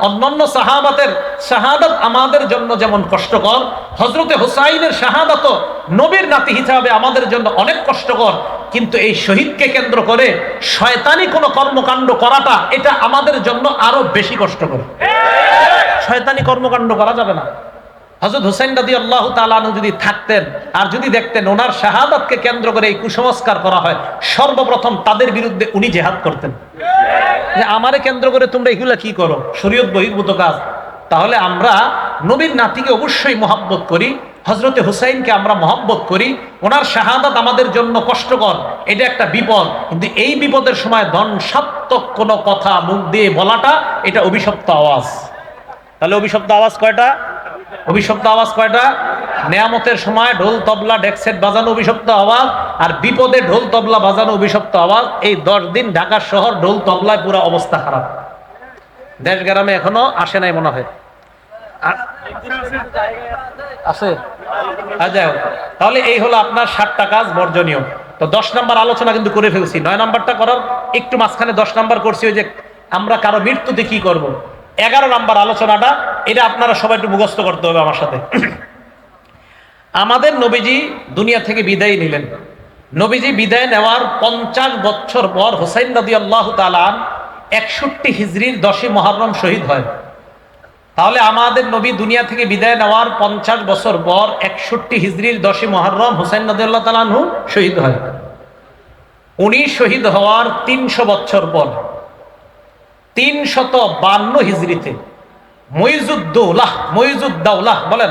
অন্যান্য সাহাবাতের শাহাদাত আমাদের জন্য যেমন কষ্টকর, হযরতে হুসাইনের শাহাদাত নবীর নাতি হিসাবে আমাদের জন্য অনেক কষ্টকর, কিন্তু এই শহীদকে কেন্দ্র করে শয়তানি কোনো কর্মকাণ্ড করাটা এটা আমাদের জন্য আরো বেশি কষ্টকর। শয়তানি কর্মকাণ্ড করা যাবে না। হযরত হুসাইন রাদিয়াল্লাহু তাআলা আনহু যদি থাকতেন আর যদি দেখতেন ওনার শাহাদাতকে কেন্দ্র করে এই কুসংস্কার করা হয়, সর্বপ্রথম তাদের বিরুদ্ধে উনি জিহাদ করতেন যে আমারে কেন্দ্র করে তোমরা এগুলা কি করো, শরীয়ত বহির্ভূত কাজ। তাহলে আমরা নবীর নাতিকে অবশ্যই মহব্বত করি, হযরতে হুসাইনকে আমরা মহব্বত করি। ওনার শাহাদাত আমাদের জন্য কষ্টকর, এটা একটা বিপদ, কিন্তু এই বিপদের সময় ধ্বংসাত্মক কোনো কথা মুখ দিয়ে বলাটা এটা অভিশপ্ত আওয়াজ। তাহলে অভিশপ্ত আওয়াজ কয়টা? অভিশপ্ত আওয়াজ কয়টা? নেয়ামতের সময় ঢোল তবলা ডেকসেট বাজানো অভিশপ্ত আওয়াজ, আর বিপদে ঢোল তবলা বাজানো অভিশপ্ত আওয়াজ। এই 10 দিন ঢাকা শহর ঢোল তবলায় পুরো অবস্থা খারাপ। দেশ গ্রামে এখনো আসে নাই মনে হয়, আছে? তাহলে এই হলো আপনার 7টা কাজ বর্জনীয়। তো 10 নাম্বার আলোচনা কিন্তু করে ফেলছি, 9 নাম্বারটা করার একটু মাঝখানে 10 নাম্বার করছি, ওই যে আমরা কারো মৃত্যুতে কি করব। 11 নাম্বার আলোচনাটা এটা আপনারা সবাই একটু মুখস্থ করতে হবে আমার সাথে। আমাদের নবীজি দুনিয়া থেকে বিদায় নিলেন। নবীজি বিদায় নেওয়ার 50 বছর পর হুসাইন রাদিয়াল্লাহু তাআলা 61 হিজরির 10ই মুহররম শহীদ হয়। তাহলে আমাদের নবী দুনিয়া থেকে বিদায় নেওয়ার 50 বছর পর 61 হিজরির 10ই মুহররম হুসাইন রাদিয়াল্লাহু তাআলা আনহু শহীদ হয়। উনি শহীদ হওয়ার 300 বছর পর 352 হিজরিতে মুইজুদ্দৌলাহ বলেন,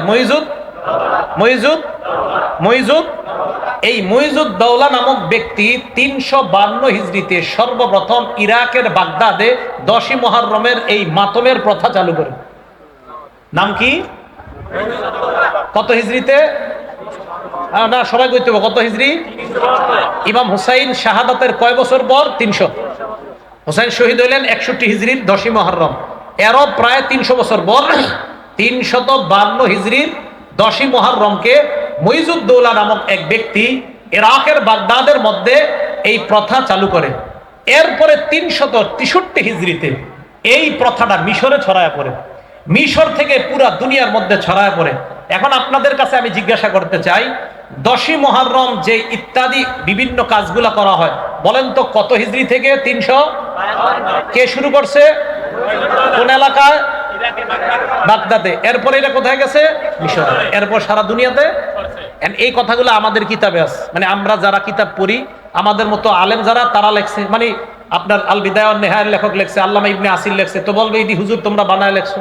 এই মুইজুদ্দৌলা নামক ব্যক্তি 352 হিজরিতে সর্বপ্রথম ইরাকের বাগদাদে 10ই মুহররমের এই মাতমের প্রথা চালু করে। নাম কি? কত হিজরিতে? না, সবাই কইতে হবে কত হিজরি? ইমাম হুসাইন শাহাদাতের কয় বছর পর? 300। হুসাইন শহীদ হইলেন 61 হিজরির 10ই মুহররম, এরও প্রায় 300 বছর পর 352 হিজরির 10ই মুহররমকে মুইজুদ্দৌলা নামক এক ব্যক্তি ইরাকের বাগদাদের মধ্যে এই প্রথা চালু করে। এরপরে 363 হিজরিতে এই প্রথাটা মিশরে ছড়ায় পড়ে, মিশর থেকে পুরা দুনিয়ার মধ্যে ছড়ায় পড়ে। এখন আপনাদের কাছে আমি জিজ্ঞাসা করতে চাই, 10ই মুহররম যে ইত্যাদি বিভিন্ন কাজগুলা করা হয়, বলেন তো কত হিজরি থেকে? 300। কে শুরু করছে? কোন এলাকায়? বাগদাদে। এরপরে এটা কোথায় গেছে? মিশরে। এরপর সারা দুনিয়াতে। এই কথাগুলো আমাদের কিতাবে আছে, মানে আমরা যারা কিতাব পড়ি, আমাদের মতো আলেম যারা, তারা লেখছে। মানে আপনার আল বিদায়া ওয়ান নিহায়ার লেখক লেখছে, আল্লামা ইবনে আসির লেখছে, তো বলবে ইদি হুজুর তোমরা বানায় লেখছো।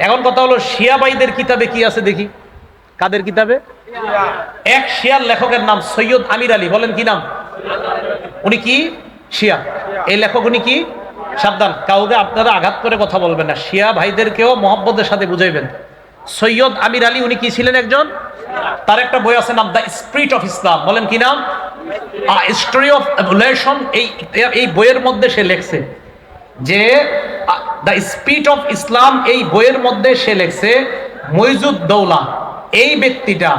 এখন কথা হলো শিয়া ভাইদের কিতাবে কি আছে দেখি। কাদের কিতাবে? এক শিয়ার লেখকের নাম সৈয়দ আমির আলী। বলেন কি নাম? উনি কি শিয়া? এই লেখক উনি কি? সাবধান, কাউকে আপনারা আঘাত করে কথা বলবেন না, শিয়া ভাইদেরকেও মহব্বতের সাথে বুঝাইবেন। সৈয়দ আমির আলী উনি কি ছিলেন? একজন। তার একটা বই আছে নাম দ্য স্পিরিট অফ ইসলাম। বলেন কি নাম? History of evolution. এই বইয়ের মধ্যে সে লেখছে যে দ্য স্পিরিট অফ ইসলাম, এই বইয়ের মধ্যে সে লেখছে মুইজুদ্দৌলা এই ব্যক্তিটা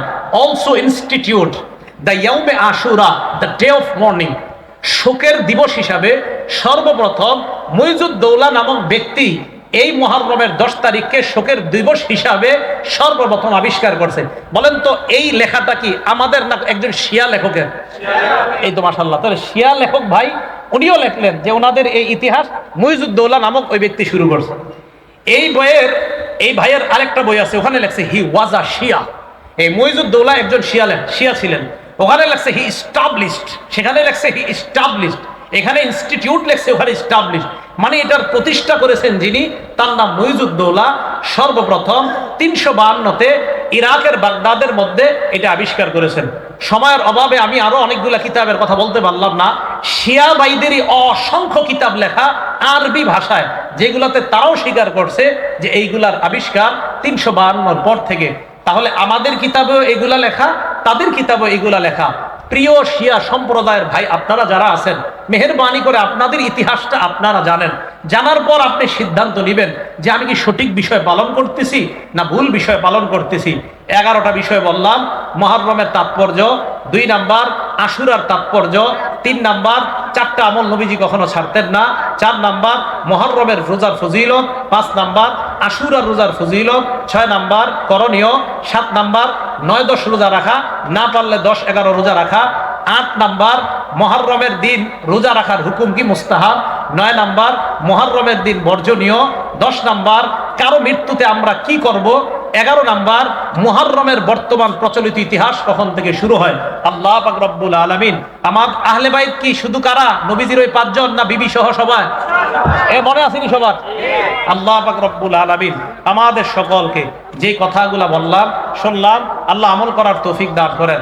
also institute the Yaume Ashura, the day of mourning, শোকের দিবস হিসাবে সর্বপ্রথম মুইজুদ্দৌলা নামক ব্যক্তি এই মুহররমের 10 তারিখকে শোকের দিবস হিসাবে সর্বপ্রথম আবিষ্কার করছে। বলেন তো এই লেখাটা কি আমাদের না একজন শিয়া লেখকের? এই তো মাশাআল্লাহ। তাহলে শিয়া লেখক ভাই উনিও লেখলেন যে ওনাদের এই ইতিহাস মুইজুদ্দৌলা নামক ওই ব্যক্তি শুরু করছে। এই বইয়ের, এই ভাইয়ের আরেকটা বই আছে, ওখানে লেখছে হি ওয়াজ আ শিয়া। এই মুইজুদ্দৌলা একজন শিয়া ছিলেন। ওখানে লেখছে হি ইস্টাবলিশড, সেখানে লেখছে হি ইস্টাবলিশড, এখানে ইনস্টিটিউট লেখছে, ওখানে ইস্টাবলিশড। মানে এটার প্রতিষ্ঠা করেছেন যিনি, তার নাম মুইজুদ্দৌলা। সর্বপ্রথম 352তে ইরাকের বাগদাদের মধ্যে এটা আবিষ্কার করেছেন। সময়ের অভাবে আমি আরো অনেকগুলা কিতাবের কথা বলতে পারলাম না। শিয়া ভাইদেরই অসংখ্য কিতাব লেখা আরবি ভাষায়, যেগুলাতে তারাও স্বীকার করছে যে এইগুলার আবিষ্কার 352 পর থেকে। তাহলে আমাদের কিতাবেও এগুলা লেখা, তাদের কিতাবেও এগুলা লেখা। প্রিয় শিয়া সম্প্রদায়ের ভাই আপনারা যারা আছেন, মেহেরবানি করে আপনাদের ইতিহাসটা আপনারা জানেন। জানার পর আপনি সিদ্ধান্ত নেবেন যে আমি কি সঠিক বিষয় পালন করতেছি না ভুল বিষয় পালন করতেছি। 11টা বিষয় বললাম। মুহররমের তাৎপর্য, 2 নাম্বার আশুরার তাৎপর্য, 3 নাম্বার 4টা আমল নবীজি কখনো ছাড়তেন না, 4 নাম্বার মুহররমের রোজার ফজিলত, 5 নাম্বার আশুরার রোজার ফজিলত, 6 নাম্বার করণীয়, 7 নাম্বার 9-10 রোজা রাখা, না পারলে 10-11 রোজা রাখা, 8 নাম্বার মুহররমের দিন রোজা রাখার হুকুম কি মুস্তাহাব, 9 নাম্বার মুহররমের দিন বর্জনীয়, 10 নাম্বার কারো মৃত্যুতে আমরা কি করব, 11 নাম্বার মুহররমের বর্তমান প্রচলিত ইতিহাস কখন থেকে শুরু হয়। আল্লাহ পাক রব্বুল আলামিন আমার আহলে বাইত কি শুধু কারা, নবীজির ওই 5 জন না বিবি সহ সবাই? মনে আসেনি সবার? আল্লাহ পাক রব্বুল আলামিন আমাদের সকলকে যে কথাগুলা বললাম শুনলাম, আল্লাহ আমল করার তৌফিক দান করেন।